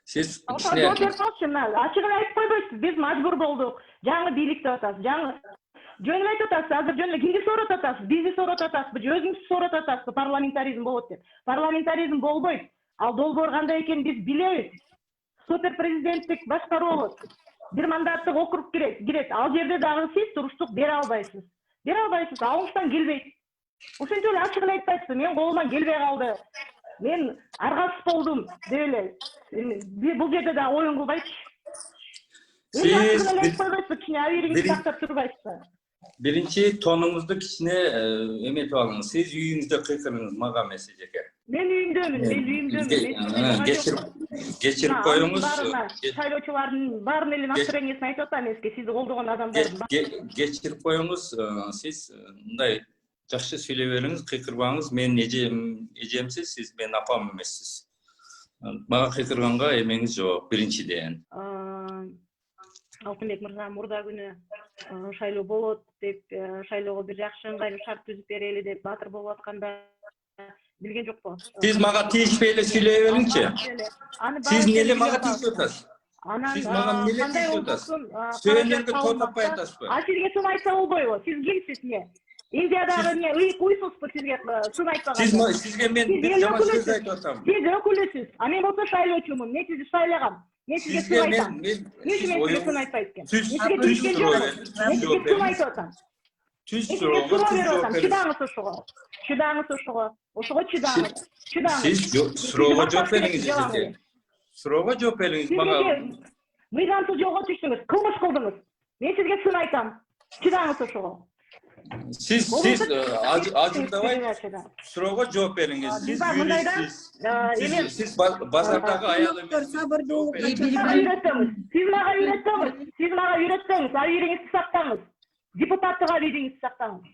Siz Ошол кичине жооп берип коңузчу, ачыгын айтып койбойсуз. Биз мажбур болдук. Жаңы бийлик деп атасыз. Жаңы жөнүн айтып атасыз. Азыр жөн эле кимди сооротуп атасыз? Бизди сооротуп атасызбы? Өзүңүздү сооротуп атасызбы? Парламентаризм болот деп. Парламентаризм болбойт. Ал долбоор кандай экенин биз билебиз. Супер президенттик башкаруу болот. Бир мандаттык округ кирет. Ал жерде дагы сиз туруштук бере албайсыз. Бере албайсыз. Алыңыздан келбейт. Ошентип эле ачыгын айтпайсызбы? Мен колуман келбей калды. Мен аргасыз болдум деп эле. Бул жерде да оюн кылбайчы. Өзү ачыгын эле айтып койбойсузбу? Кичине абийириңизди сактап турбайсызбы? биринчи тонуңузду кичине эметип алыңыз. Сиз үйүңүздө кыйкырыңыз, мага эмес эжеке. Мен үйүмдөмүн. Кечирип коюңуз. Шайлоочулардын баарынын эле настроениясын айтып атам эске. Сизди колдогон адамдардын. Кечирип коюңуз. Сиз мындай жакшы сүйлөй бериңиз, кыйкырбаңыз. Мен эжемсиз, сиз менин апам эмессиз. Мага кыйкырганга эмеңиз жок, биринчиден. Алтынбек мырза мурда күнү шайлоо болот деп, шайлоого бир жакшы ыңгайлуу шарт түзүп берели деп баатыр болуп атканда билген жокпу? Сиз мага тийишпей эле сүйлөй бериңчи. Сиз эмне мага тийишип атасыз? Сиз мага эмне тийишип атасыз? Сөйлөгөнгө токтопой атасызбы? Сизге сын айтса болбойбу? Сиз кимсиз эмне? Индиядагы эмне уйсузбу сизге сын айтпаган? Сизге мен бир жаман сөз айтып атам. Сиз өкүлүсүз. Мен болсо шайлоочумун. Мен сизди шайлагам. Мен сизге сын айтам. Мен сизге сын айтпайт экен. Мен сизге тийишкен жокмун. Мен сизге сын айтып атам. Чыдаңыз ошого. Ошого чыдаңыз. Сиз суроого жооп бериңиз эжеке. Суроого жооп бериңиз мага. Мыйзамсыз жолго түштүңүз, кылмыш кылдыңыз. Мен сизге сын айтам. Чыдаңыз ошого. Сиз ажылдабай суроого жооп бериңиз. Сиз юристсиз. Сиз базардагы аял эмес. Сиз мага үйрөтпөңүз. Абийириңизди сактаңыз. Депутаттык абийириңизди сактаңыз.